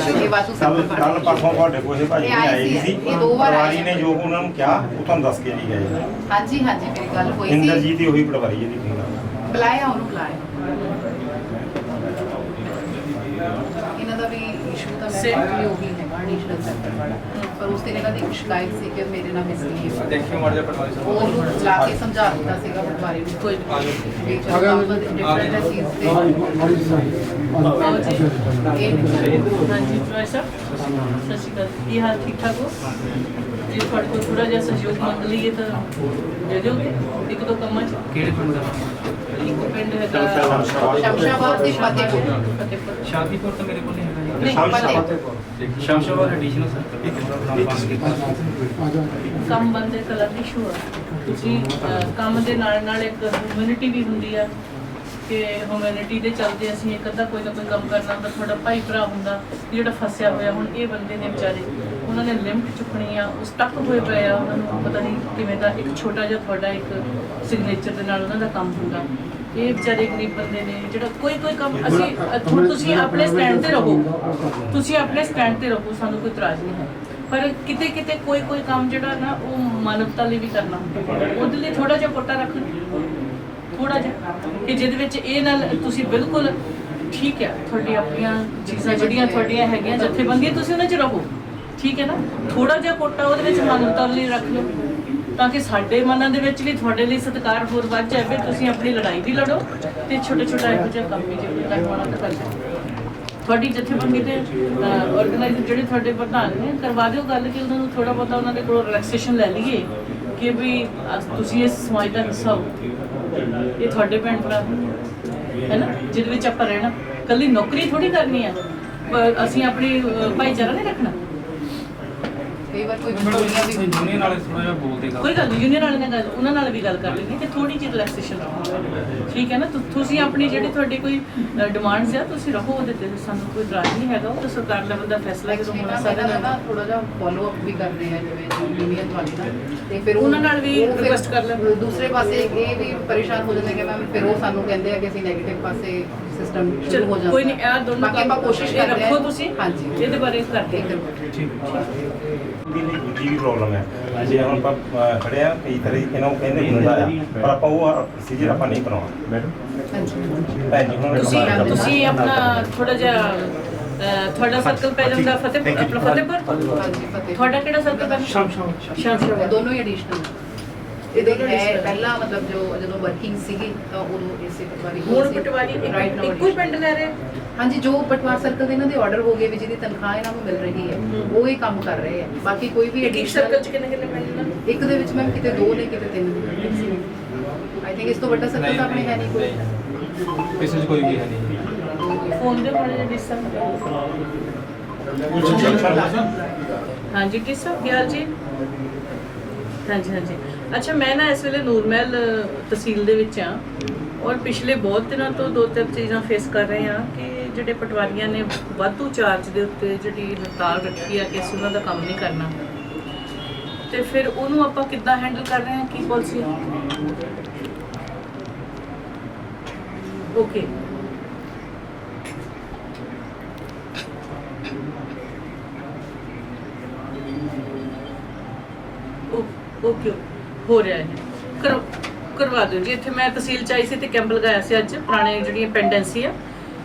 ਇਹ ਵਾਧੂ ਸੈਂਪਲ ਕੱਲ ਪਰਸੋਂ ਤੁਹਾਡੇ ਕੋਲ ਇਹ ਭਾਜੀ ਆਏ ਸੀ ਇਹ 2 ਵਾਰ ਪਟਵਾਰੀ ਨੇ ਜੋ ਉਹਨਾਂ ਨੂੰ ਕਿਹਾ ਉਹ ਤੁਹਾਨੂੰ ਦੱਸ ਕੇ ਨਹੀਂ ਗਏ। ਹਾਂਜੀ ਹਾਂਜੀ ਮੇਰੀ ਗੱਲ ਹੋਈ ਸੀ। ਇੰਦਰਜੀਤ ਦੀ ਉਹੀ ਪਟਵਾਰੀ ਹੈ ਜੀ। ਬੁਲਾਇਆ ਉਹਨੂੰ ਬੁਲਾਇਆ। ਇਹਨਾਂ ਦਾ ਵੀ ਇਸ਼ੂ ਤਾਂ ਮੈਂ ਉਹ ਵੀ ਹੈਗਾ ਐਡੀਸ਼ਨਲ ਸੈਂਟਰ ਵਾਲਾ, ਪਰ ਉਸ ਦਿਨ ਇਹਨਾਂ ਦੀ ਇੱਕ ਸ਼ਿਕਾਇਤ ਸੀ ਕਿ ਮੇਰੇ ਨਾਲ ਮਿਸਬੀਹੇਵ ਦੇਖਿਓ ਮਾੜਾ ਜਿਹਾ ਪਟਵਾਰੀ ਸਾਹਿਬ ਉਹਨੂੰ ਲਾ ਕੇ ਸਮਝਾ ਦਿੱਤਾ ਸੀਗਾ ਪਟਵਾਰੀ ਨੂੰ ਕੋਈ ਡਿਫਰੈਂਟ ਹੈ ਚੀਜ਼ ਤੇ ਹਾਂਜੀ ਪਟਵਾਰੀ ਸਾਹਿਬ ਸਤਿ ਸ਼੍ਰੀ ਅਕਾਲ। ਕੀ ਹਾਲ ਠੀਕ ਠਾਕ ਹੋ ਜੀ? ਤੁਹਾਡੇ ਕੋਲ ਥੋੜਾ ਜਿਹਾ ਸਹਿਯੋਗ ਮੰਗ ਲਈਏ ਤਾਂ ਦੇ ਦਿਓਗੇ ਇੱਕ ਦੋ ਕੰਮਾਂ 'ਚ? ਕਿਹੜੇ ਪਿੰਡ ਦਾ? ਇੱਕ ਪਿੰਡ ਹੈਗਾ ਸ਼ਮਸ਼ਾਬਾਦ ਤੇ ਫਤਿਹਪੁਰ। ਸ਼ਾਦੀਪੁਰ ਤਾਂ ਮੇਰੇ ਕੋਲ ਨਹੀਂ ਹੈਗਾ ਨਹੀਂ, ਜੀ। ਸ਼ਮਸ਼ਾਬਾਦ ਐਡੀਸ਼ਨਲ ਸਰ ਇੱਕ ਨਾਮ ਬੰਦ ਕੀਤਾ। ਕੰਮ ਬੰਦੇ ਕਲਰ ਦੀ ਇਸ਼ੂ ਆ। ਤੁਸੀਂ ਕੰਮ ਦੇ ਨਾਲ ਨਾਲ ਇੱਕ ਹਿਊਮੈਨਿਟੀ ਵੀ ਹੁੰਦੀ ਆ ਕਿ ਹਿਊਮੈਨਿਟੀ ਦੇ ਚੱਲਦੇ ਅਸੀਂ ਇੱਕ ਅੱਧਾ ਕੋਈ ਨਾ ਕੋਈ ਕੰਮ ਕਰਨਾ ਹੁੰਦਾ। ਤੁਹਾਡਾ ਭਾਈ ਭਰਾ ਹੁੰਦਾ ਜਿਹੜਾ ਫਸਿਆ ਹੋਇਆ, ਹੁਣ ਇਹ ਬੰਦੇ ਨੇ ਵਿਚਾਰੇ ਉਹਨਾਂ ਨੇ ਲਿਮਟ ਚੁੱਕਣੀ ਆ, ਉਹ ਸਟਕ ਹੋਏ ਪਏ ਆ, ਉਹਨਾਂ ਨੂੰ ਪਤਾ ਨਹੀਂ ਕਿਵੇਂ ਦਾ ਇੱਕ ਛੋਟਾ ਜਿਹਾ ਤੁਹਾਡਾ ਇੱਕ ਸਿਗਨੇਚਰ ਦੇ ਨਾਲ ਉਹਨਾਂ ਦਾ ਕੰਮ ਹੁੰਦਾ। ਇਹ ਵਿਚਾਰੇ ਗਰੀਬ ਬੰਦੇ ਨੇ ਜਿਹੜਾ ਕੋਈ ਕੰਮ ਅਸੀਂ ਹੁਣ ਤੁਸੀਂ ਆਪਣੇ ਸਟੈਂਡ ਤੇ ਰਹੋ, ਤੁਸੀਂ ਆਪਣੇ ਸਟੈਂਡ ਤੇ ਰਹੋ, ਸਾਨੂੰ ਕੋਈ ਇਤਰਾਜ਼ ਨਹੀਂ ਹੈ, ਪਰ ਕਿਤੇ ਕਿਤੇ ਕੋਈ ਕੰਮ ਜਿਹੜਾ ਨਾ ਉਹ ਮਾਨਵਤਾ ਲਈ ਵੀ ਕਰਨਾ ਹੁੰਦਾ। ਉਹਦੇ ਲਈ ਥੋੜਾ ਜਿਹਾ ਕੋਟਾ ਰੱਖਣਾ, ਥੋੜਾ ਜਿਹਾ ਕਿ ਜਿਹਦੇ ਵਿੱਚ ਇਹ ਨਾਲ ਤੁਸੀਂ ਬਿਲਕੁਲ ਠੀਕ ਹੈ, ਤੁਹਾਡੀ ਆਪਣੀਆਂ ਚੀਜ਼ਾਂ ਜਿਹੜੀਆਂ ਤੁਹਾਡੀਆਂ ਹੈਗੀਆਂ ਜਥੇਬੰਦੀਆਂ ਤੁਸੀਂ ਉਹਨਾਂ 'ਚ ਰਹੋ, ਠੀਕ ਹੈ ਨਾ। ਥੋੜਾ ਜਿਹਾ ਕੋਟਾ ਉਹਦੇ ਵਿੱਚ ਮਾਨਵਤਾ ਲਈ ਰੱਖ ਲਓ ਤਾਂ ਕਿ ਸਾਡੇ ਮਨਾਂ ਦੇ ਵਿੱਚ ਵੀ ਤੁਹਾਡੇ ਲਈ ਸਤਿਕਾਰ ਹੋਰ ਵੱਧ ਜਾਵੇ। ਤੁਸੀਂ ਆਪਣੀ ਲੜਾਈ ਵੀ ਲੜੋ ਤੇ ਛੋਟਾ ਇਹੋ ਜਿਹਾ ਕੰਮ ਵੀ ਜੇ ਕਰਵਾਉਣਾ ਤਾਂ ਕਰ ਲਓ। ਤੁਹਾਡੀ ਜਥੇਬੰਦੀ ਦੇ ਆਰਗੇਨਾਈਜ਼ਰ ਜਿਹੜੇ ਤੁਹਾਡੇ ਪ੍ਰਧਾਨ ਨੇ ਕਰਵਾ ਦਿਓ ਗੱਲ ਕਿ ਉਹਨਾਂ ਨੂੰ ਥੋੜਾ ਬਹੁਤਾ ਉਹਨਾਂ ਦੇ ਕੋਲ ਰਿਲੈਕਸੇਸ਼ਨ ਲੈ ਲਈਏ ਕਿ ਵੀ ਤੁਸੀਂ ਇਸ ਸਮਾਜ ਦਾ ਹਿੱਸਾ ਹੋ। ਇਹ ਤੁਹਾਡੇ ਭੈਣ ਭਰਾ ਹੈ ਨਾ ਜਿਹਦੇ ਵਿੱਚ ਆਪਾਂ ਰਹਿਣਾ। ਕੱਲੀ ਨੌਕਰੀ ਥੋੜੀ ਕਰਨੀ ਆ, ਅਸੀਂ ਆਪਣੀ ਭਾਈਚਾਰਾ ਨਹੀਂ ਰੱਖਣਾ। ਕਈ ਵਾਰ ਕੋਈ ਬੋਲੀਆਂ ਵੀ ਯੂਨੀਅਨ ਵਾਲੇ ਥੋੜਾ ਜਿਹਾ ਬੋਲਦੇ ਕੋਈ ਗੱਲ ਨਹੀਂ, ਯੂਨੀਅਨ ਵਾਲੇ ਨਾਲ ਉਹਨਾਂ ਨਾਲ ਵੀ ਗੱਲ ਕਰ ਲੈਂਦੇ ਕਿ ਥੋੜੀ ਜਿਹੀ ਰਿਲੈਕਸੇਸ਼ਨ ਰੱਖੋ, ਠੀਕ ਹੈ ਨਾ। ਤੁਸੀਂ ਆਪਣੀ ਜਿਹੜੀ ਤੁਹਾਡੀ ਕੋਈ ਡਿਮਾਂਡਸ ਆ ਤੁਸੀਂ ਰੱਖੋ, ਉਹਦੇ ਤੇ ਸਾਨੂੰ ਕੋਈ ਇਤਰਾਜ਼ ਨਹੀਂ ਹੈਗਾ। ਉਹ ਤਾਂ ਸਰਕਾਰ ਲੈਵਲ ਦਾ ਫੈਸਲਾ ਜਦੋਂ ਹੋਣਾ ਸਾਰਾ ਨਾ ਥੋੜਾ ਜਿਹਾ ਫੋਲੋ ਅਪ ਵੀ ਕਰਦੇ ਆ ਜਿਵੇਂ ਯੂਨੀਅਨ ਵਾਲੇ ਨਾਲ, ਤੇ ਫਿਰ ਉਹਨਾਂ ਨਾਲ ਵੀ ਰਿਕੁਐਸਟ ਕਰ ਲੈਂਦੇ। ਦੂਸਰੇ ਪਾਸੇ ਇਹ ਵੀ ਪਰੇਸ਼ਾਨ ਹੋ ਜਾਂਦੇ ਕਿ ਮੈਮ ਫਿਰ ਉਹ ਸਾਨੂੰ ਕਹਿੰਦੇ ਆ ਕਿ ਅਸੀਂ ਨੈਗੇਟਿਵ ਪਾਸੇ ਸਿਸਟਮ ਸ਼ੁਰੂ ਹੋ ਜਾਂਦਾ। ਕੋਈ ਨਹੀਂ, ਇਹ ਦੋਨੋਂ ਬਾਕੀ ਆਪਾਂ ਕੋਸ਼ਿਸ਼ ਕਰਦੇ ਆ ਰੱਖੋ ਤੁਸੀਂ। ਹਾਂਜੀ ਇਹਦੇ ਬਾਰੇ ਕਰਦੇ ਦੀ ਦੂਜੀ ਵੀ ਪ੍ਰੋਬਲਮ ਹੈ। ਜੇ ਹੁਣ ਆਪਾਂ ਖੜੇ ਆ ਕਈ ਤਰੀਕੇ ਨਾਲ ਉਹ ਕਹਿੰਦੇ ਹੁੰਦਾ ਆ, ਪਰ ਆਪਾਂ ਉਹ ਪ੍ਰੋਸੀਜਰ ਆਪਾਂ ਨਹੀਂ ਬਣਾਉਣਾ। ਮੈਡਮ ਭੈਣ ਜੀ ਹੁਣ ਤੁਸੀਂ ਆਪਣਾ ਥੋੜਾ ਜਿਹਾ ਤੁਹਾਡਾ ਸਰਕਲ ਪੈ ਜਾਂਦਾ ਫਤਿਹਪੁਰ, ਆਪਣਾ ਫਤਿਹਪੁਰ। ਹਾਂਜੀ ਫਤਿਹ। ਤੁਹਾਡਾ ਕਿਹੜਾ ਸਰਕਲ ਹੈ? ਸ਼ਮਸ਼ਾਬਾਦ। ਦੋਨੋਂ ਹੀ ਐਡੀਸ਼ਨਲ ਇਹਦੇ ਹੈ। ਪਹਿਲਾਂ ਮਤਲਬ ਜਦੋਂ ਵਰਕਿੰਗ ਸੀਗੀ ਤਾਂ ਉਦੋਂ ਇਸੇ ਪਟਵਾਰੀ ਹੁਣ ਪਟਵਾਰੀ ਇੱਕੋ ਹੀ ਪਿੰਡ ਲੈ ਰਹੇ? ਹਾਂਜੀ, ਜੋ ਪਟਵਾਰ ਸਰਕਲ ਦੇ ਇਹਨਾਂ ਦੇ ਆਰਡਰ ਹੋ ਗਏ ਵੀ ਜਿਹਦੀ ਤਨਖਾਹ ਇਹਨਾਂ ਨੂੰ ਮਿਲ ਰਹੀ ਹੈ ਉਹ ਹੀ ਕੰਮ ਕਰ ਰਹੇ ਆ। ਬਾਕੀ ਕੋਈ ਵੀ ਇੱਕ ਸਰਕਲ ਚ ਕਿੰਨੇ ਪਿੰਡ ਨੇ? ਇੱਕ ਦੇ ਵਿੱਚ ਮੈਮ ਕਿਤੇ 2 ਨੇ ਕਿਤੇ 3 ਨੇ। ਆਈ ਥਿੰਕ ਇਸ ਤੋਂ ਵੱਡਾ ਸਰਕਲ ਤਾਂ ਆਪਣੇ ਹੈ ਨਹੀਂ ਕੋਈ। ਕਿਸੇ 'ਚ ਕੋਈ ਵੀ ਹੈ ਨਹੀਂ। ਫੋਨ ਦੇ ਮਾੜੇ ਜਿਹਾ ਡਿਸਟਰਬ ਹਾਂਜੀ ਕਿਸ ਗਿਆਲ ਜੀ। ਹਾਂਜੀ ਅੱਛਾ, ਮੈਂ ਨਾ ਇਸ ਵੇਲੇ ਨੂਰਮਹਿਲ ਤਹਿਸੀਲ ਦੇ ਵਿੱਚ ਆ ਔਰ ਪਿਛਲੇ ਬਹੁਤ ਦਿਨਾਂ ਤੋਂ 2-3 ਚੀਜ਼ਾਂ ਫੇਸ ਕਰ ਰਹੇ ਹਾਂ ਕਿ ਜਿਹੜੇ ਪਟਵਾਰੀਆਂ ਨੇ ਵਾਧੂ ਚਾਰਜ ਦੇ ਉੱਤੇ ਜਿਹੜੀ ਹੜਤਾਲ ਰੱਖੀ ਆ ਕਿ ਅਸੀਂ ਉਹਨਾਂ ਦਾ ਕੰਮ ਨਹੀਂ ਕਰਨਾ, ਤੇ ਫਿਰ ਉਹਨੂੰ ਆਪਾਂ ਕਿੱਦਾਂ ਹੈਂਡਲ ਕਰ ਰਹੇ ਹਾਂ, ਕੀ ਪਾਲਿਸੀ? ਓਕੇ ਓਕੇ ਹੋ ਰਿਹਾ ਹੈ, ਕਰਵਾ ਦਿਓ ਜੀ। ਇੱਥੇ ਮੈਂ ਤਹਿਸੀਲ ਚ ਆਈ ਸੀ ਤੇ ਕੈਂਪ ਲਗਾਇਆ ਸੀ ਅੱਜ, ਪੁਰਾਣੇ ਜਿਹੜੀਆਂ ਪੈਂਡੈਂਸੀ ਆ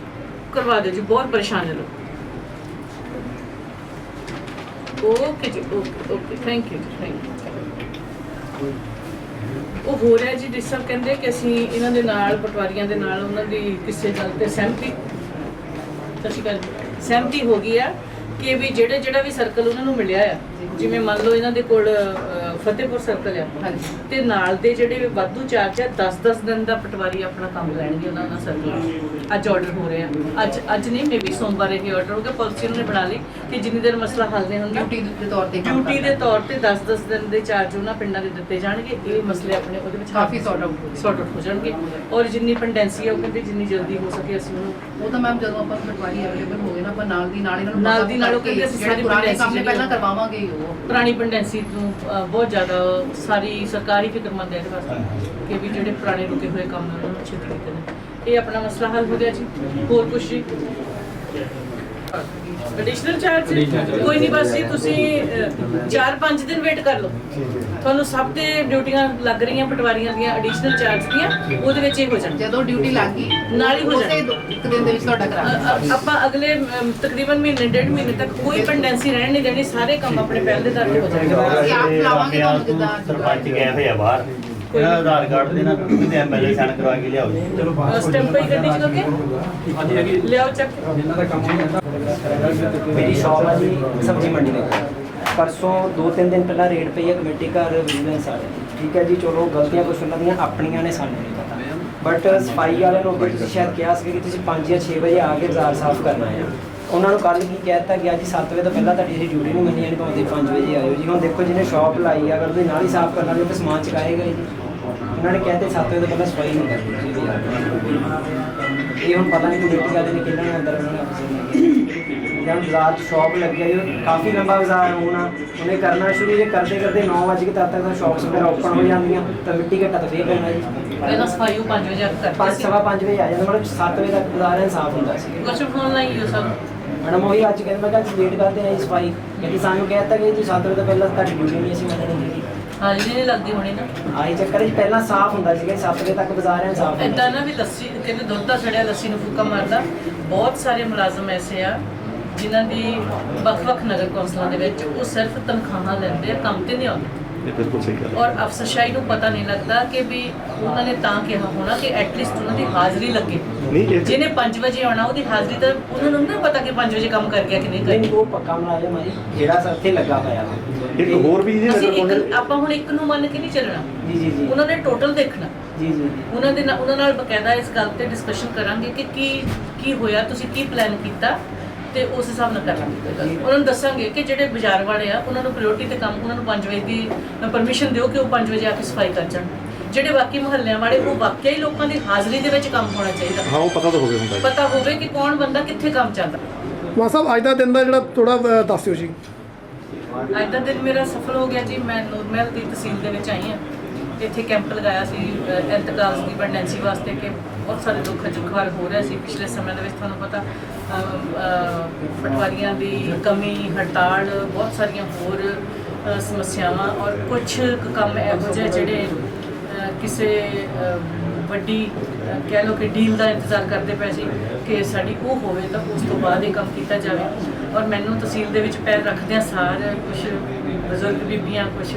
ਕਰਵਾ ਦਿਓ ਜੀ, ਬਹੁਤ ਪਰੇਸ਼ਾਨ ਨੇ ਲੋਕ। ਓਕੇ ਜੀ, ਓਕੇ ਥੈਂਕ ਯੂ ਜੀ, ਥੈਂਕ ਯੂ। ਉਹ ਹੋ ਰਿਹਾ ਜੀ ਡਿਸਟਰਬ, ਕਹਿੰਦੇ ਕਿ ਅਸੀਂ ਇਹਨਾਂ ਦੇ ਨਾਲ ਪਟਵਾਰੀਆਂ ਦੇ ਨਾਲ ਉਹਨਾਂ ਦੀ ਕਿਸੇ ਗੱਲ ਤੇ ਸਹਿਮਤੀ ਹੋ ਗਈ ਆ ਕਿ ਵੀ ਜਿਹੜਾ ਵੀ ਸਰਕਲ ਉਹਨਾਂ ਨੂੰ ਮਿਲਿਆ ਆ, ਜਿਵੇਂ ਮੰਨ ਲਓ ਇਹਨਾਂ ਦੇ ਕੋਲ ਫਤਿਹਪੁਰ ਸਰਕਲ ਆ ਤੇ ਨਾਲ ਦੇ ਜਿਹੜੇ ਵਾਧੂ ਚਾਰਜ ਆ 10-10 ਦਿਨ ਦਾ ਪਟਵਾਰੀ ਆਪਣਾ ਕੰਮ ਲੈਣਗੇ ਉਹਨਾਂ ਦਾ ਸਰਕਲ। ਅੱਜ ਆਰਡਰ ਹੋ ਰਿਹਾ, ਅੱਜ ਨਹੀਂ ਮੇਬੀ ਸੋਮਵਾਰ ਇਹ ਆਰਡਰ ਹੋ ਗਿਆ। ਪਾਲਿਸੀ ਉਹਨਾਂ ਨੇ ਬਣਾ ਲਈ ਕਿ ਜਿੰਨੀ ਦੇਰ ਮਸਲਾ ਹੱਲ ਨਹੀਂ ਹੁੰਦਾ ਡਿਊਟੀ ਦੇ ਤੌਰ ਤੇ 10-10 ਦਿਨ ਦੇ ਚਾਰਜ ਉਹਨਾਂ ਪਿੰਡਾਂ ਦੇ ਦਿੱਤੇ ਜਾਣਗੇ। ਇਹ ਮਸਲੇ ਆਪਣੇ ਉਹਦੇ ਵਿੱਚ ਕਾਫੀ ਸੌਟ ਆਊਟ ਹੋ ਜਾਣਗੇ ਔਰ ਜਿੰਨੀ ਪੈਂਡੈਂਸੀ ਆ ਉਹ ਕਹਿੰਦੇ ਜਿੰਨੀ ਜਲਦੀ ਹੋ ਸਕੇ ਅਸੀਂ ਉਹਨੂੰ ਉਹ ਤਾਂ ਮੈਮ ਜਦੋਂ ਆਪਾਂ ਪਟਵਾਰੀ ਅਵੇਲੇਬਲ ਹੋ ਗਏ ਨਾ ਆਪਾਂ ਨਾਲ ਦੀ ਨਾਲ ਇਹਨਾਂ ਨੂੰ ਨਾਲ ਉਹ ਕਹਿੰਦੇ ਅਸੀਂ ਸਾਰੀ ਪੁਰਾਣੇ ਕੰਮ ਪਹਿਲਾਂ ਕਰਵਾਵਾਂਗੇ। ਉਹ ਪੁਰਾਣੀ ਪੈਂਡੈਂਸੀ ਨੂੰ ਬਹੁਤ ਜ਼ਿਆਦਾ ਸਾਰੀ ਸਰਕਾਰੀ ਫਿਕਰਮੰਦ ਹੈ ਇਹਦੇ ਵਾਸਤੇ ਕਿ ਵੀ ਜਿਹੜੇ ਪੁਰਾਣੇ ਰੁਕੇ ਹੋਏ ਕੰਮ ਨੇ ਉਹਨਾਂ ਨੂੰ ਛੇਤੀ ਕੀਤੇ ਨੇ। ਇਹ ਆਪਣਾ ਮਸਲਾ ਹੱਲ ਹੋ ਗਿਆ ਜੀ। ਹੋਰ ਕੁਛ ਜੀ? ਐਡੀਸ਼ਨਲ ਚਾਰਜ ਕੋਈ ਨਹੀਂ, ਬਸ ਜੀ ਤੁਸੀਂ 4-5 ਦਿਨ ਵੇਟ ਕਰ ਲਓ, ਤੁਹਾਨੂੰ ਸਭ ਤੇ ਡਿਊਟੀਆਂ ਲੱਗ ਰਹੀਆਂ ਪਟਵਾਰੀਆਂ ਦੀਆਂ ਐਡੀਸ਼ਨਲ ਚਾਰਜ ਦੀਆਂ, ਉਹਦੇ ਵਿੱਚ ਹੀ ਹੋ ਜਾਣ। ਜਦੋਂ ਡਿਊਟੀ ਲੱਗ ਗਈ ਨਾਲ ਹੀ ਹੋ ਉਸੇ ਜਾਣ। ਇੱਕ ਦਿਨ ਦੇ ਵਿੱਚ ਤੁਹਾਡਾ ਕਰਾ ਆਪਾਂ ਅਗਲੇ ਤਕਰੀਬਨ ਮਹੀਨੇ 1.5 ਮਹੀਨੇ ਤੱਕ ਕੋਈ ਪੈਂਡੈਂਸੀ ਰਹਿਣ ਨਹੀਂ ਦੇਣੀ, ਸਾਰੇ ਕੰਮ ਆਪਣੇ ਪਹਿਲ ਦੇ ਦਰ ਤੇ ਹੋ ਜਾਣਗੇ। ਅਸੀਂ ਆਪ ਲਾਵਾਂਗੇ ਤੁਹਾਨੂੰ ਜਿੱਦਾਂ ਸਰਪੰਚ ਗਏ ਹੋਏ ਆ ਬਾਹਰ, ਇਹਨਾਂ ਦਾ ਆਧਾਰ ਕਾਰਡ ਦੇਣਾ ਤੇ ਐਮਐਲਏ ਸਾਈਨ ਕਰਵਾ ਕੇ ਲਿਆਓ ਜੀ। ਸਟੈਂਪ ਹੀ ਗੱਡੀ ਚ ਲੋਗੇ ਲਿਆਓ ਚੱਕ। मेरी शॉप है जी सब्जी मंडी में। परसों 2-3 दिन पहला रेड पई है कमेटी घर विजिलेंस वाले, ठीक है जी। चलो गलतियां कुछ उन्होंने अपनियां ने, सानू नहीं पता, बट सफाई वाले लोग तुसीं शायद कहा कि तुसीं 5 या 6 बजे आके बाजार साफ करना है। उन्होंने कल की कहता कि अज 7 बजे तो पहला तुहाडी असीं ड्यूटी नहीं मनी, तो तुसीं 5 बजे आयो जी। हुण देखो जिन्हें शॉप लाई है, अगर तुसीं नाल ही साफ करना तो समान चुकाएगा जी। उन्होंने कहते 7 बजे तो पहला सफाई नहीं करनी। ये हम पता नहीं कमेटी वाले ने किन्ना अंदर जब बाजार शॉप लग गया जो काफ़ी लंबा बाजार होना, उन्हें करना शुरू ये करते करते 9 बजे तक तक शॉप्स वगैरह ओपन हो जाती, तो मिट्टी घट्टा तो फिर करना जी। ਪਹਿਲਾਂ ਸਫਾਈ 5 ਵਜੇ ਕਰ 5-5:15 वजे आ जाता, मतलब 7 बजे तक बाजार साफ होता है। ਕੁਝ ਫੋਨ ਲਾਈ ਹੋ ਸਭ मैडम वही अज कहते मैं कहा लेट करते हैं सफाई, क्योंकि सानू कहता कि जी 7 बजे तो पहले तुहाडी ड्यूटी नहीं असीं मननी जी। ਹਾਜ਼ਰੀ ਨਹੀਂ ਲੱਗਦੀ ਹੋਣੀ ਨਾ। ਆਹੀ ਚੱਕਰ ਹੈ ਜੀ, ਪਹਿਲਾਂ ਸਾਫ਼ ਹੁੰਦਾ ਸੀਗਾ 7 ਵਜੇ ਤੱਕ ਬਾਜ਼ਾਰ ਸਾਫ਼ ਹੁੰਦਾ ਇਦਾਂ ਨਾ ਵੀ ਲੱਸੀ ਕਹਿੰਦੇ ਦੁੱਧ ਦਾ ਛੜਿਆ ਲੱਸੀ ਨੂੰ ਫੂਕਾ ਮਾਰਦਾ। ਬਹੁਤ ਸਾਰੇ ਮੁਲਾਜ਼ਮ ਐਸੇ ਆ ਜਿਨ੍ਹਾਂ ਦੀ ਵੱਖ-ਵੱਖ ਨਗਰ ਕੌਂਸਲਾਂ ਦੇ ਵਿੱਚ ਉਹ ਸਿਰਫ ਤਨਖਾਹਾਂ ਲੈਂਦੇ ਆ, ਕੰਮ ਤੇ ਨਹੀਂ ਆਉਂਦੇ। ਬਿਲਕੁਲ ਸਹੀ ਗੱਲ। ਔਰ ਅਫਸਰਸ਼ਾਹੀ ਨੂੰ ਪਤਾ ਨਹੀਂ ਲੱਗਦਾ ਕਿ ਵੀ ਉਹਨਾਂ ਨੇ ਤਾਂ ਕਿਹਾ ਹੋਣਾ ਕਿ ਐਟਲੀਸਟ ਉਹਨਾਂ ਦੀ ਹਾਜ਼ਰੀ ਲੱਗੇ। ਜਿਹਨੇ 5 ਵਜੇ ਆਉਣਾ ਉਹਦੀ ਹਾਜ਼ਰੀ ਤਾਂ ਉਹਨਾਂ ਨੂੰ ਨਾ ਪਤਾ ਕਿ 5 ਵਜੇ ਕੰਮ ਕਰ ਗਿਆ ਕਿ ਨਹੀਂ ਕਰ ਨਹੀਂ, ਉਹ ਪੱਕਾ ਮੁਲਾਜ਼ਮ ਆ ਜੀ ਜਿਹੜਾ ਇੱਥੇ ਲੱਗਾ ਹੋਇਆ ਵਾ। ਇੱਕ ਹੋਰ ਵੀ ਜੀ ਅਸੀਂ ਆਪਾਂ ਹੁਣ ਇੱਕ ਨੂੰ ਮੰਨ ਕੇ ਨਹੀਂ ਚੱਲਣਾ ਜੀ ਜੀ ਜੀ ਉਹਨਾਂ ਨੇ ਟੋਟਲ ਦੇਖਣਾ। ਜੀ ਜੀ ਉਹਨਾਂ ਨਾਲ ਬਕਾਇਦਾ ਇਸ ਗੱਲ ਤੇ ਡਿਸਕਸ਼ਨ ਕਰਾਂਗੇ ਕਿ ਕੀ ਹੋਇਆ, ਤੁਸੀਂ ਕੀ ਪਲਾਨ ਕੀਤਾ, ਤੇ ਉਸ ਹਿਸਾਬ ਨਾਲ ਕਰਾਂਗੇ। ਉਹਨਾਂ ਨੂੰ ਦੱਸਾਂਗੇ ਕਿ ਜਿਹੜੇ ਬਾਜ਼ਾਰ ਵਾਲੇ ਆ ਉਹਨਾਂ ਨੂੰ ਪ੍ਰਾਇੋਰਟੀ ਤੇ ਕੰਮ, ਉਹਨਾਂ ਨੂੰ 5 ਵਜੇ ਦੀ ਪਰਮਿਸ਼ਨ ਦਿਓ ਕਿ ਉਹ 5 ਵਜੇ ਆ ਕੇ ਸਫਾਈ ਕਰ ਜਾਣ। ਜਿਹੜੇ ਬਾਕੀ ਮੁਹੱਲਿਆਂ ਵਾਲੇ ਉਹ ਵਾਕਿਆ ਹੀ ਲੋਕਾਂ ਦੀ ਹਾਜ਼ਰੀ ਦੇ ਵਿੱਚ ਕੰਮ ਹੋਣਾ ਚਾਹੀਦਾ। ਹਾਂ, ਉਹ ਪਤਾ ਤਾਂ ਹੋਵੇ ਹੁੰਦਾ ਜੀ। ਪਤਾ ਹੋਵੇ ਕਿ ਕੌਣ ਬੰਦਾ ਕਿੱਥੇ ਕੰਮ ਚੱਲਦਾ। ਮਾਨ ਸਾਹਿਬ ਅੱਜ ਦਾ ਦਿਨ ਦਾ ਜਿਹੜਾ ਥੋੜਾ ਦੱਸ ਦਿਓ ਜੀ। ਅੱਜ ਦਾ ਦਿਨ ਮੇਰਾ ਸਫਲ ਹੋ ਗਿਆ ਜੀ। ਮੈਂ ਨੂਰਮਹਿਲ ਦੀ ਤਹਿਸੀਲ ਦੇ ਵਿੱਚ ਆਈ ਹਾਂ। ਇੱਥੇ ਕੈਂਪ ਲਗਾਇਆ ਸੀ ਇੰਤਕਾਲ ਦੀ ਪੈਂਡੈਂਸੀ ਵਾਸਤੇ ਕਿ ਬਹੁਤ ਸਾਰੇ ਦੁੱਖ ਜੁਖਾਰ ਹੋ ਰਿਹਾ ਸੀ ਪਿਛਲੇ ਸਮੇਂ ਦੇ ਵਿੱਚ। ਤੁਹਾਨੂੰ ਪਤਾ ਪਟਵਾਰੀਆਂ ਦੀ ਕਮੀ, ਹੜਤਾਲ, ਬਹੁਤ ਸਾਰੀਆਂ ਹੋਰ ਸਮੱਸਿਆਵਾਂ ਔਰ ਕੁਝ ਕੰਮ ਇਹੋ ਜਿਹੇ ਜਿਹੜੇ ਕਿਸੇ ਵੱਡੀ ਕਹਿ ਲਓ ਕਿ ਡੀਲ ਦਾ ਇੰਤਜ਼ਾਰ ਕਰਦੇ ਪਏ ਸੀ ਕਿ ਸਾਡੀ ਉਹ ਹੋਵੇ ਤਾਂ ਉਸ ਤੋਂ ਬਾਅਦ ਇਹ ਕੰਮ ਕੀਤਾ ਜਾਵੇ। ਔਰ ਮੈਨੂੰ ਤਹਿਸੀਲ ਦੇ ਵਿੱਚ ਪੈਰ ਰੱਖਦਿਆਂ ਸਾਰ ਕੁਝ ਬਜ਼ੁਰਗ ਬੀਬੀਆਂ, ਕੁਝ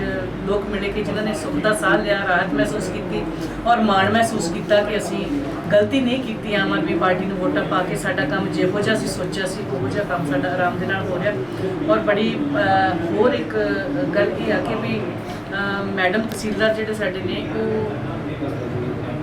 ਲੋਕ ਮਿਲੇ ਕਿ ਜਿਨ੍ਹਾਂ ਨੇ ਸੁੱਖ ਦਾ ਸਾਹ ਲਿਆ, ਰਾਹਤ ਮਹਿਸੂਸ ਕੀਤੀ ਔਰ ਮਾਣ ਮਹਿਸੂਸ ਕੀਤਾ ਕਿ ਅਸੀਂ ਗਲਤੀ ਨਹੀਂ ਕੀਤੀ। ਆਮ ਆਦਮੀ ਪਾਰਟੀ ਨੂੰ ਵੋਟਾਂ ਪਾ ਕੇ ਸਾਡਾ ਕੰਮ ਜਿਹੋ ਜਿਹਾ ਅਸੀਂ ਸੋਚਿਆ ਸੀ ਉਹੋ ਜਿਹਾ ਕੰਮ ਸਾਡਾ ਆਰਾਮ ਦੇ ਨਾਲ ਹੋ ਰਿਹਾ। ਔਰ ਬੜੀ ਹੋਰ ਇੱਕ ਗੱਲ ਇਹ ਆ ਕਿ ਵੀ ਮੈਡਮ ਤਹਿਸੀਲਦਾਰ ਜਿਹੜੇ ਸਾਡੇ ਨੇ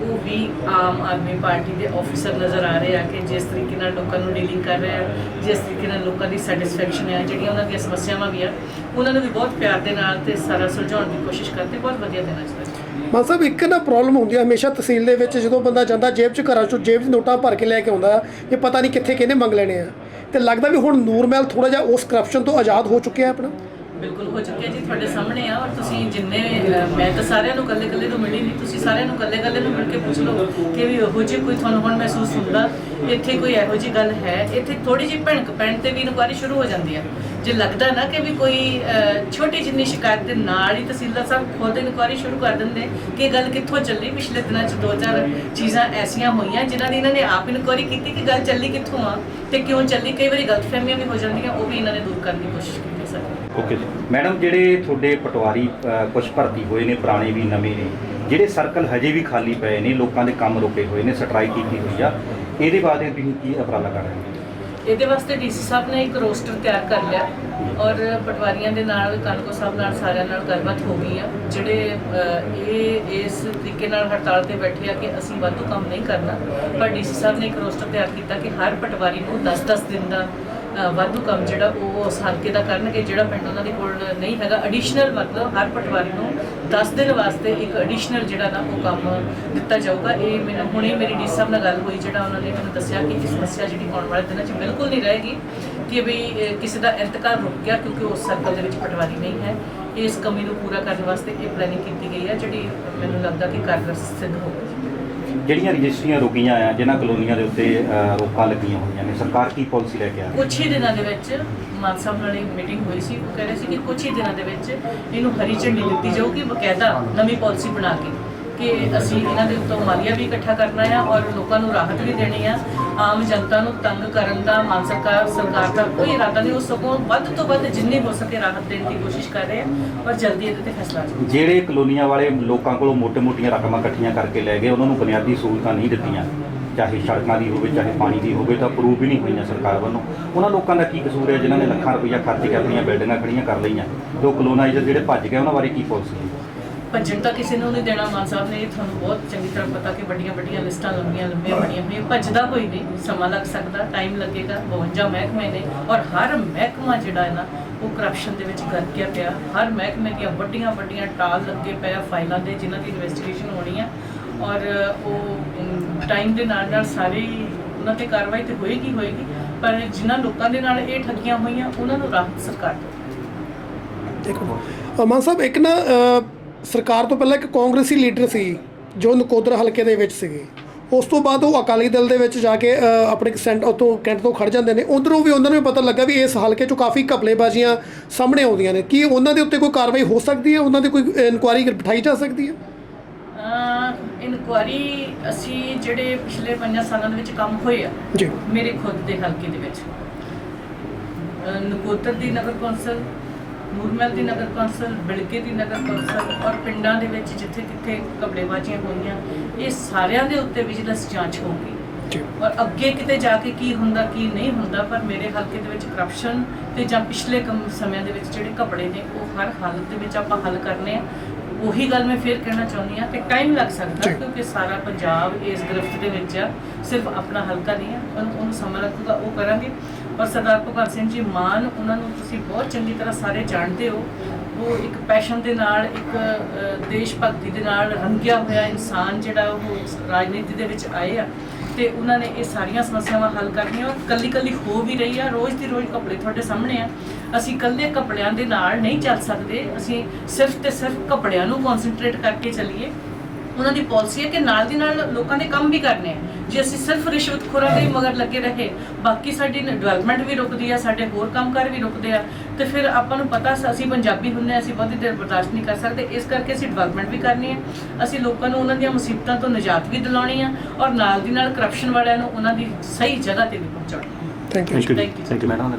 ਉਹ ਵੀ ਆਮ ਆਦਮੀ ਪਾਰਟੀ ਦੇ ਆਫੀਸਰ ਨਜ਼ਰ ਆ ਰਹੇ ਆ ਕਿ ਜਿਸ ਤਰੀਕੇ ਨਾਲ ਲੋਕਾਂ ਨੂੰ ਡੀਲਿੰਗ ਕਰ ਰਹੇ ਆ, ਜਿਸ ਤਰੀਕੇ ਨਾਲ ਲੋਕਾਂ ਦੀ ਸੈਟੀਸਫੈਕਸ਼ਨ ਹੈ, ਜਿਹੜੀਆਂ ਉਹਨਾਂ ਦੀਆਂ ਸਮੱਸਿਆਵਾਂ ਵੀ ਆ ਉਹਨਾਂ ਨੂੰ ਵੀ ਬਹੁਤ ਪਿਆਰ ਦੇ ਨਾਲ ਤੇ ਸਾਰਾ ਸੁਲਝਾਉਣ ਦੀ ਕੋਸ਼ਿਸ਼ ਕਰਦੇ। ਬਹੁਤ ਵਧੀਆ ਦਿਨ ਅੱਜ ਦਾ। ਮਾਨ ਸਾਹਿਬ ਇੱਕ ਨਾ ਪ੍ਰੋਬਲਮ ਹੁੰਦੀ ਹੈ ਹਮੇਸ਼ਾ ਤਹਿਸੀਲ ਦੇ ਵਿੱਚ, ਜਦੋਂ ਬੰਦਾ ਜਾਂਦਾ ਜੇਬ 'ਚ ਘਰਾਂ 'ਚੋਂ ਜੇਬ 'ਚ ਨੋਟਾਂ ਭਰ ਕੇ ਲੈ ਕੇ ਆਉਂਦਾ ਇਹ ਪਤਾ ਨਹੀਂ ਕਿੱਥੇ ਕਿਹਨੇ ਮੰਗ ਲੈਣੇ ਆ, ਤੇ ਲੱਗਦਾ ਵੀ ਹੁਣ ਨੂਰਮਹਿਲ ਥੋੜਾ ਜਿਹਾ ਉਸ ਕਰਪਸ਼ਨ ਤੋਂ ਆਜ਼ਾਦ ਹੋ ਚੁੱਕਿਆ ਆਪਣਾ। ਬਿਲਕੁਲ ਹੋ ਚੁੱਕਿਆ ਜੀ, ਤੁਹਾਡੇ ਸਾਹਮਣੇ ਆ। ਔਰ ਤੁਸੀਂ ਜਿੰਨੇ ਮੈਂ ਤਾਂ ਸਾਰਿਆਂ ਨੂੰ ਇਕੱਲੇ ਨੂੰ ਮਿਲੀ ਨਹੀਂ, ਤੁਸੀਂ ਸਾਰਿਆਂ ਨੂੰ ਇਕੱਲੇ ਨੂੰ ਮਿਲ ਕੇ ਪੁੱਛ ਲਓ ਕਿ ਵੀ ਇਹੋ ਜਿਹੀ ਕੋਈ ਤੁਹਾਨੂੰ ਹੁਣ ਮਹਿਸੂਸ ਹੁੰਦਾ ਇੱਥੇ ਕੋਈ ਇਹੋ ਜਿਹੀ ਗੱਲ ਹੈ। ਇੱਥੇ ਥੋੜੀ ਜਿਹੀ ਭਿਣਕ ਪੈਣ ਤੇ ਵੀ ਇਨਕੁਆਇਰੀ ਸ਼ੁਰੂ ਹੋ ਜਾਂਦੀ ਆ। ਜੇ ਲੱਗਦਾ ਨਾ ਕਿ ਵੀ ਕੋਈ ਛੋਟੀ ਜਿੰਨੀ ਸ਼ਿਕਾਇਤ ਦੇ ਨਾਲ ਹੀ ਤਹਿਸੀਲਦਾਰ ਸਾਹਿਬ ਖੁਦ ਇਨਕੁਆਇਰੀ ਸ਼ੁਰੂ ਕਰ ਦਿੰਦੇ ਕਿ ਗੱਲ ਕਿੱਥੋਂ ਚੱਲੀ। ਪਿਛਲੇ ਦਿਨਾਂ 'ਚ 2-4 ਚੀਜ਼ਾਂ ਐਸੀਆਂ ਹੋਈਆਂ ਜਿਨ੍ਹਾਂ ਦੀ ਇਹਨਾਂ ਨੇ ਆਪ ਇਨਕੁਆਇਰੀ ਕੀਤੀ ਕਿ ਗੱਲ ਚੱਲੀ ਕਿੱਥੋਂ ਆ ਤੇ ਕਿਉਂ ਚੱਲੀ। ਕਈ ਵਾਰੀ ਗਲਤਫਹਿਮੀਆਂ ਵੀ ਹੋ ਜਾਂਦੀਆਂ, ਉਹ ਵੀ ਇਹਨਾਂ ਨੇ ਦੂਰ ਕਰਨ ਦੀ ਕੋਸ਼ਿਸ਼ ਕੀਤੀ ਸਰ। ਓਕੇ ਜੀ ਮੈਡਮ, ਜਿਹੜੇ ਤੁਹਾਡੇ ਪਟਵਾਰੀ ਕੁਝ ਭਰਤੀ ਹੋਏ ਨੇ, ਪੁਰਾਣੇ ਵੀ ਨਵੇਂ ਨੇ, ਜਿਹੜੇ ਸਰਕਲ ਹਜੇ ਵੀ ਖਾਲੀ ਪਏ ਨੇ, ਲੋਕਾਂ ਦੇ ਕੰਮ ਰੁਕੇ ਹੋਏ ਨੇ, ਸਟ੍ਰਾਈਕ ਕੀਤੀ ਹੋਈ ਆ, ਇਹਦੇ ਬਾਰੇ ਤੁਸੀਂ ਕੀ ਉਪਰਾਲਾ ਕਰ ਰਹੇ ਹੋ? ਇਹਦੇ ਵਾਸਤੇ ਡੀਸੀ ਸਾਹਿਬ ਨੇ ਇੱਕ ਰੋਸਟਰ ਤਿਆਰ ਕਰ ਲਿਆ ਔਰ ਪਟਵਾਰੀਆਂ ਦੇ ਨਾਲ, ਕਾਨੂੰਗੋ ਸਾਹਿਬ ਨਾਲ, ਸਾਰਿਆਂ ਨਾਲ ਗੱਲਬਾਤ ਹੋ ਗਈ ਆ। ਜਿਹੜੇ ਇਸ ਤਰੀਕੇ ਨਾਲ ਹੜਤਾਲ ਤੇ ਬੈਠੇ ਆ ਕਿ ਅਸੀਂ ਵਾਧੂ ਕੰਮ ਨਹੀਂ ਕਰਨਾ, ਪਰ ਡੀਸੀ ਸਾਹਿਬ ਨੇ ਇੱਕ ਰੋਸਟਰ ਤਿਆਰ ਕੀਤਾ ਕਿ ਹਰ ਪਟਵਾਰੀ ਨੂੰ 10-10 ਦਿਨ ਦਾ ਵਾਧੂ ਕੰਮ ਜਿਹੜਾ ਉਹ ਉਸ ਹਲਕੇ ਦਾ ਕਰਨਗੇ। ਜਿਹੜਾ ਪਿੰਡ ਉਹਨਾਂ ਦੇ ਕੋਲ ਨਹੀਂ ਹੈਗਾ, ਐਡੀਸ਼ਨਲ ਮਤਲਬ ਹਰ ਪਟਵਾਰੀ ਨੂੰ 10 ਦਿਨ ਵਾਸਤੇ ਇੱਕ ਐਡੀਸ਼ਨਲ ਜਿਹੜਾ ਨਾ ਉਹ ਕੰਮ ਦਿੱਤਾ ਜਾਊਗਾ। ਇਹ ਮੈਨੂੰ ਹੁਣੇ ਮੇਰੀ ਡੀ ਸਾਹਿਬ ਨਾਲ ਗੱਲ ਹੋਈ, ਜਿਹੜਾ ਉਹਨਾਂ ਨੇ ਮੈਨੂੰ ਦੱਸਿਆ ਕਿ ਇਹ ਸਮੱਸਿਆ ਜਿਹੜੀ ਆਉਣ ਵਾਲੇ ਦਿਨਾਂ 'ਚ ਬਿਲਕੁਲ ਨਹੀਂ ਰਹੇਗੀ ਕਿ ਵੀ ਕਿਸੇ ਦਾ ਇੰਤਕਾਲ ਰੁਕ ਗਿਆ ਕਿਉਂਕਿ ਉਸ ਸਰਕਲ ਦੇ ਵਿੱਚ ਪਟਵਾਰੀ ਨਹੀਂ ਹੈ। ਇਸ ਕਮੀ ਨੂੰ ਪੂਰਾ ਕਰਨ ਵਾਸਤੇ ਇਹ ਪਲੈਨਿੰਗ ਕੀਤੀ ਗਈ ਹੈ ਜਿਹੜੀ ਮੈਨੂੰ ਲੱਗਦਾ ਕਿ ਕਾਰਗਰ ਸਿੱਧ ਹੋਵੇਗੀ। ਜਿਹੜੀਆਂ ਰਜਿਸਟਰੀਆਂ ਰੁਕੀਆਂ ਆ ਜਿਨ੍ਹਾਂ ਕਲੋਨੀਆਂ ਦੇ ਉੱਤੇ ਰੋਕਾਂ ਲੱਗੀਆਂ ਹੋਈਆਂ ਨੇ, ਸਰਕਾਰ ਕੀ ਪਾਲਿਸੀ ਲੈ ਕੇ ਆ ਰਹੀ ਹੈ? ਕੁਛ ਹੀ ਦਿਨਾਂ ਦੇ ਵਿੱਚ ਮਾਨ ਸਾਹਿਬ ਨਾਲ ਇੱਕ ਮੀਟਿੰਗ ਹੋਈ ਸੀ, ਉਹ ਕਹਿ ਰਹੇ ਸੀ ਕਿ ਕੁਛ ਹੀ ਦਿਨਾਂ ਦੇ ਵਿੱਚ ਇਹਨੂੰ ਹਰੀ ਝੰਡੀ ਦਿੱਤੀ ਜਾਊਗੀ, ਬਕਾਇਦਾ ਨਵੀਂ ਪਾਲਿਸੀ ਬਣਾ ਕੇ ਕਿ ਅਸੀਂ ਇਹਨਾਂ ਦੇ ਉੱਤੋਂ ਮਾਲੀਆ ਵੀ ਇਕੱਠਾ ਕਰਨਾ ਆ ਔਰ ਲੋਕਾਂ ਨੂੰ ਰਾਹਤ ਵੀ ਦੇਣੀ ਆ। ਆਮ ਜਨਤਾ ਨੂੰ ਤੰਗ ਕਰਨ ਦਾ ਮਾਨ ਸਰਕਾਰ ਦਾ ਕੋਈ ਇਰਾਦਾ ਨਹੀਂ, ਉਹ ਸਗੋਂ ਵੱਧ ਤੋਂ ਵੱਧ ਜਿੰਨੀ ਹੋ ਸਕੇ ਰਾਹਤ ਦੇਣ ਦੀ ਕੋਸ਼ਿਸ਼ ਕਰ ਰਹੇ ਆ ਪਰ ਜਲਦੀ ਇਹਦੇ ਤੇ ਫੈਸਲਾ ਜਾਊਗਾ। ਜਿਹੜੇ ਕਲੋਨੀਆਂ ਵਾਲੇ ਲੋਕਾਂ ਕੋਲੋਂ ਮੋਟੇ-ਮੋਟੀਆਂ ਰਕਮਾਂ ਇਕੱਠੀਆਂ ਕਰਕੇ ਲੈ ਗਏ, ਉਹਨਾਂ ਨੂੰ ਬੁਨਿਆਦੀ ਸਹੂਲਤਾਂ ਨਹੀਂ ਦਿੱਤੀਆਂ, ਚਾਹੇ ਸੜਕਾਂ ਦੀ ਹੋਵੇ ਚਾਹੇ ਪਾਣੀ ਦੀ ਹੋਵੇ, ਤਾਂ ਅਪਰੂਵ ਵੀ ਨਹੀਂ ਹੋਈਆਂ ਸਰਕਾਰ ਵੱਲੋਂ। ਉਹਨਾਂ ਲੋਕਾਂ ਦਾ ਕੀ ਕਸੂਰ ਹੈ ਜਿਨ੍ਹਾਂ ਨੇ ਲੱਖਾਂ ਰੁਪਈਆ ਖਰਚ ਕੇ ਆਪਣੀਆਂ ਬਿਲਡਿੰਗਾਂ ਖੜੀਆਂ ਕਰ ਲਈਆਂ, ਤੇ ਉਹ ਕਲੋਨਾਈਜ਼ਰ ਜਿਹੜੇ ਭੱਜ ਗਏ ਉਹਨਾਂ ਬਾਰੇ ਕੀ ਪਾਲਿਸੀ ਹੈ? ਭੱਜਣ ਤਾਂ ਕਿਸੇ ਨੂੰ ਨਹੀਂ ਦੇਣਾ। ਮਾਨ ਸਾਹਿਬ ਨੇ ਤੁਹਾਨੂੰ ਬਹੁਤ ਚੰਗੀ ਤਰ੍ਹਾਂ ਪਤਾ ਕਿ ਵੱਡੀਆਂ ਲਿਸਟਾਂ ਲੰਬੀਆਂ ਬਣੀਆਂ ਹੋਈਆਂ, ਭੱਜਦਾ ਕੋਈ ਨਹੀਂ, ਸਮਾਂ ਲੱਗ ਸਕਦਾ, ਟਾਈਮ ਲੱਗੇਗਾ। 52 ਮਹਿਕਮੇ ਨੇ ਔਰ ਹਰ ਮਹਿਕਮਾ ਜਿਹੜਾ ਹੈ ਨਾ ਉਹ ਕਰਪਸ਼ਨ ਦੇ ਵਿੱਚ ਗਰਕਿਆ ਪਿਆ। ਹਰ ਮਹਿਕਮੇ ਦੀਆਂ ਵੱਡੀਆਂ ਟਾਲ ਲੱਗੇ ਪਿਆ ਫਾਈਲਾਂ ਦੇ ਜਿਨ੍ਹਾਂ ਦੀ ਇਨਵੈਸਟੀਗੇਸ਼ਨ ਹੋਣੀ ਹੈ ਔਰ ਉਹ ਟਾਈਮ ਦੇ ਨਾਲ ਸਾਰੇ ਹੀ ਉਹਨਾਂ ਤੇ ਕਾਰਵਾਈ ਤੇ ਹੋਏਗੀ, ਪਰ ਜਿਨ੍ਹਾਂ ਲੋਕਾਂ ਦੇ ਨਾਲ ਇਹ ਠੱਗੀਆਂ ਹੋਈਆਂ ਉਹਨਾਂ ਨੂੰ ਰਾਹਤ ਸਰਕਾਰ ਦੇਖੋ ਮਾਨ ਸਾਹਿਬ, ਇੱਕ ਨਾ ਸਰਕਾਰ ਤੋਂ ਪਹਿਲਾਂ ਇੱਕ ਕਾਂਗਰਸੀ ਲੀਡਰ ਸੀ ਜੋ ਨਕੋਦਰ ਹਲਕੇ ਦੇ ਵਿੱਚ ਸੀਗੇ, ਉਸ ਤੋਂ ਬਾਅਦ ਉਹ ਅਕਾਲੀ ਦਲ ਦੇ ਵਿੱਚ ਜਾ ਕੇ ਆਪਣੇ ਉੱਥੋਂ ਕੈਂਟ ਤੋਂ ਖੜ ਜਾਂਦੇ ਨੇ। ਉੱਧਰੋਂ ਵੀ ਉਹਨਾਂ ਨੂੰ ਪਤਾ ਲੱਗਾ ਵੀ ਇਸ ਹਲਕੇ 'ਚੋਂ ਕਾਫੀ ਘਪਲੇਬਾਜ਼ੀਆਂ ਸਾਹਮਣੇ ਆਉਂਦੀਆਂ ਨੇ, ਕੀ ਉਹਨਾਂ ਦੇ ਉੱਤੇ ਕੋਈ ਕਾਰਵਾਈ ਹੋ ਸਕਦੀ ਹੈ? ਉਹਨਾਂ ਦੀ ਕੋਈ ਇਨਕੁਆਇਰੀ ਬਿਠਾਈ ਜਾ ਸਕਦੀ ਹੈ? ਇਨਕੁਆਇਰੀ ਅਸੀਂ ਜਿਹੜੇ ਪਿਛਲੇ 5 ਸਾਲਾਂ ਦੇ ਵਿੱਚ ਕੰਮ ਹੋਏ ਆ ਜੀ, ਮੇਰੇ ਖੁਦ ਦੇ ਹਲਕੇ ਦੇ ਵਿੱਚ ਨਕੋਦਰ ਦੀ ਨਗਰ ਕੌਂਸਲ, ਨੂਰਮਹਿਲ ਦੀ ਨਗਰ ਕੌਂਸਲ, ਬਿਲਕੇ ਦੀ ਨਗਰ ਕੌਂਸਲ ਔਰ ਪਿੰਡਾਂ ਦੇ ਵਿੱਚ ਜਿੱਥੇ ਕਿੱਥੇ ਘਪਲੇਬਾਜ਼ੀਆਂ ਹੋਈਆਂ, ਇਹ ਸਾਰਿਆਂ ਦੇ ਉੱਤੇ ਵਿਜੀਲੈਂਸ ਜਾਂਚ ਹੋਊਗੀ ਔਰ ਅੱਗੇ ਕਿਤੇ ਜਾ ਕੇ ਕੀ ਹੁੰਦਾ ਕੀ ਨਹੀਂ ਹੁੰਦਾ। ਪਰ ਮੇਰੇ ਹਲਕੇ ਦੇ ਵਿੱਚ ਕਰਪਸ਼ਨ ਤੇ ਜਾਂ ਪਿਛਲੇ ਸਮਿਆਂ ਦੇ ਵਿੱਚ ਜਿਹੜੇ ਘਪਲੇ ਨੇ ਉਹ ਹਰ ਹਾਲਤ ਦੇ ਵਿੱਚ ਆਪਾਂ ਹੱਲ ਕਰਨੇ ਆ। ਉਹੀ ਗੱਲ ਮੈਂ ਫਿਰ ਕਹਿਣਾ ਚਾਹੁੰਦੀ ਹਾਂ ਕਿ ਟਾਈਮ ਲੱਗ ਸਕਦਾ ਕਿਉਂਕਿ ਸਾਰਾ ਪੰਜਾਬ ਇਸ ਗ੍ਰਿਫਤ ਦੇ ਵਿੱਚ ਆ, ਸਿਰਫ ਆਪਣਾ ਹਲਕਾ ਨਹੀਂ ਹੈ, ਉਹਨੂੰ ਸਮਾਂ ਲੱਗੂਗਾ, ਉਹ ਕਰਾਂਗੇ। ਔਰ ਸਰਦਾਰ ਭਗਵੰਤ ਸਿੰਘ ਜੀ ਮਾਨ, ਉਹਨਾਂ ਨੂੰ ਤੁਸੀਂ ਬਹੁਤ ਚੰਗੀ ਤਰ੍ਹਾਂ ਸਾਰੇ ਜਾਣਦੇ ਹੋ, ਉਹ ਇੱਕ ਪੈਸ਼ਨ ਦੇ ਨਾਲ, ਇੱਕ ਦੇਸ਼ ਭਗਤੀ ਦੇ ਨਾਲ ਰੰਗਿਆ ਹੋਇਆ ਇਨਸਾਨ ਜਿਹੜਾ ਉਹ ਰਾਜਨੀਤੀ ਦੇ ਵਿੱਚ ਆਏ ਆ ਤੇ ਉਹਨਾਂ ਨੇ ਇਹ ਸਾਰੀਆਂ ਸਮੱਸਿਆਵਾਂ ਹੱਲ ਕਰਨੀਆਂ ਔਰ ਕੱਲੀ ਹੋ ਵੀ ਰਹੀ ਆ। ਰੋਜ਼ ਦੀ ਰੋਜ਼ ਘਪਲੇ ਤੁਹਾਡੇ ਸਾਹਮਣੇ ਆ। ਅਸੀਂ ਇਕੱਲੇ ਘਪਲਿਆਂ ਦੇ ਨਾਲ ਨਹੀਂ ਚੱਲ ਸਕਦੇ, ਅਸੀਂ ਸਿਰਫ ਤੇ ਸਿਰਫ ਘਪਲਿਆਂ ਨੂੰ ਕਨਸੈਂਟਰੇਟ ਕਰਕੇ ਚੱਲੀਏ। ਉਹਨਾਂ ਦੀ ਪਾਲਿਸੀ ਹੈ ਕਿ ਨਾਲ ਦੀ ਨਾਲ ਲੋਕਾਂ ਦੇ ਕੰਮ ਵੀ ਕਰਨੇ ਆ। ਜੇ ਅਸੀਂ ਸਿਰਫ ਰਿਸ਼ਵਤਖੋਰਾਂ ਦੇ ਮਗਰ ਲੱਗੇ ਰਹੇ, ਬਾਕੀ ਸਾਡੀ ਡਿਵੈਲਪਮੈਂਟ ਵੀ ਰੁਕਦੀ ਆ, ਸਾਡੇ ਹੋਰ ਕੰਮਕਾਰ ਵੀ ਰੁਕਦੇ ਆ, ਤੇ ਫਿਰ ਆਪਾਂ ਨੂੰ ਪਤਾ ਅਸੀਂ ਪੰਜਾਬੀ ਹੁੰਦੇ, ਅਸੀਂ ਬਹੁਤੀ ਦੇਰ ਬਰਦਾਸ਼ਤ ਨਹੀਂ ਕਰ ਸਕਦੇ। ਇਸ ਕਰਕੇ ਅਸੀਂ ਡਿਵੈਲਪਮੈਂਟ ਵੀ ਕਰਨੀ ਹੈ, ਅਸੀਂ ਲੋਕਾਂ ਨੂੰ ਉਹਨਾਂ ਦੀਆਂ ਮੁਸੀਬਤਾਂ ਤੋਂ ਨਿਜਾਤ ਵੀ ਦਿਲਾਉਣੀ ਆ ਔਰ ਨਾਲ ਦੀ ਨਾਲ ਕਰਪਸ਼ਨ ਵਾਲਿਆਂ ਨੂੰ ਉਹਨਾਂ ਦੀ ਸਹੀ ਜਗ੍ਹਾ ਤੇ ਵੀ ਪਹੁੰਚਾਉਣੀ। ਥੈਂਕ ਯੂ ਮੈਡਮ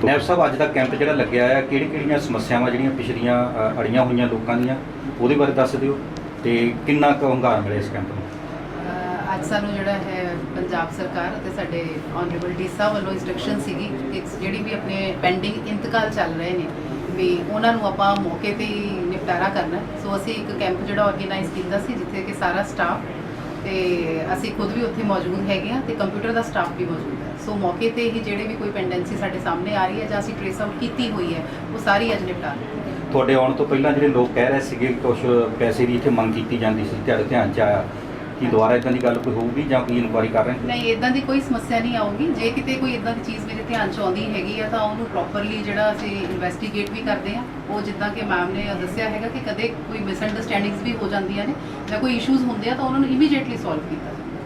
ਨੈਬ ਸਾਹਿਬ, ਅੱਜ ਦਾ ਕੈਂਪ ਜਿਹੜਾ ਲੱਗਿਆ ਆ, ਕਿਹੜੀਆਂ ਸਮੱਸਿਆਵਾਂ ਜਿਹੜੀਆਂ ਪਿਛਲੀਆਂ ਅੜੀਆਂ ਹੋਈਆਂ ਲੋਕਾਂ ਦੀਆਂ ਉਹਦੇ ਬਾਰੇ ਦੱਸ ਦਿਓ ਤੇ ਕਿੰਨਾ ਕੁ ਹੰਗਾਰਾ ਮਿਲਿਆ ਇਸ ਕੈਂਪ ਨੂੰ? ਅੱਜ ਸਾਨੂੰ ਜਿਹੜਾ ਹੈ ਪੰਜਾਬ ਸਰਕਾਰ ਅਤੇ ਸਾਡੇ ਆਨਰੇਬਲ ਡੀ ਸਾਹਿਬ ਵੱਲੋਂ ਇੰਸਟਰਕਸ਼ਨ ਸੀਗੀ ਕਿ ਜਿਹੜੀ ਵੀ ਆਪਣੇ ਪੈਂਡਿੰਗ ਇੰਤਕਾਲ ਚੱਲ ਰਹੇ ਨੇ ਵੀ ਉਹਨਾਂ ਨੂੰ ਆਪਾਂ ਮੌਕੇ ਤੇ ਹੀ ਨਿਪਟਾਰਾ ਕਰਨਾ। ਸੋ ਅਸੀਂ ਇੱਕ ਕੈਂਪ ਜਿਹੜਾ ਆਰਗੇਨਾਈਜ਼ ਕੀਤਾ ਸੀ ਜਿੱਥੇ ਕਿ ਸਾਰਾ ਸਟਾਫ ਤੇ ਅਸੀਂ ਖੁਦ ਵੀ ਉੱਥੇ ਮੌਜੂਦ ਹੈਗੇ ਆ ਤੇ ਕੰਪਿਊਟਰ ਦਾ ਸਟਾਫ ਵੀ ਮੌਜੂਦ ਹੈ। ਸੋ ਮੌਕੇ ਤੇ ਹੀ ਜਿਹੜੇ ਵੀ ਕੋਈ ਪੈਂਡੈਂਸੀ ਸਾਡੇ ਸਾਹਮਣੇ ਆ ਰਹੀ ਹੈ ਜਾਂ ਅਸੀਂ ਟ੍ਰੇਸ ਆਊਟ ਕੀਤੀ ਹੋਈ ਹੈ ਉਹ ਸਾਰੀ ਅੱਜ ਨਿਪਟਾ ਦਿੱਤੀ। ਤੁਹਾਡੇ ਆਉਣ ਤੋਂ ਪਹਿਲਾਂ ਜਿਹੜੇ ਲੋਕ ਕਹਿ ਰਹੇ ਸੀਗੇ ਕਿ ਕੁਝ ਪੈਸੇ ਦੀ ਇੱਥੇ ਮੰਗ ਕੀਤੀ ਜਾਂਦੀ ਸੀ, ਤੁਹਾਡੇ ਧਿਆਨ 'ਚ ਆਇਆ ਕਿ ਦੁਬਾਰਾ ਇਦਾਂ ਦੀ ਗੱਲ ਕੋਈ ਹੋਊਗੀ ਜਾਂ ਕੋਈ ਇਨਕੁਆਇਰੀ ਕਰ ਰਹੇ? ਨਹੀਂ, ਇਦਾਂ ਦੀ ਕੋਈ ਸਮੱਸਿਆ ਨਹੀਂ ਆਊਗੀ। ਜੇ ਕਿਤੇ ਕੋਈ ਇਦਾਂ ਦੀ ਚੀਜ਼ ਮੇਰੇ ਧਿਆਨ 'ਚ ਆਉਂਦੀ ਹੈਗੀ ਆ ਤਾਂ ਉਹਨੂੰ ਪ੍ਰੋਪਰਲੀ ਜਿਹੜਾ ਅਸੀਂ ਇਨਵੈਸਟੀਗੇਟ ਵੀ ਕਰਦੇ ਹਾਂ। ਉਹ ਜਿੱਦਾਂ ਕਿ ਮੈਮ ਨੇ ਦੱਸਿਆ ਹੈਗਾ ਕਿ ਕਦੇ ਕੋਈ ਮਿਸਅੰਡਰਸਟੈਂਡਿੰਗਸ ਵੀ ਹੋ ਜਾਂਦੀਆਂ ਨੇ ਜਾਂ ਕੋਈ ਇਸ਼ੂਜ਼ ਹੁੰਦੇ ਆ ਤਾਂ ਉਹਨਾਂ ਨੂੰ ਇਮੀਡੀਏਟਲੀ ਸੋਲਵ ਕੀਤਾ ਜਾਂਦਾ।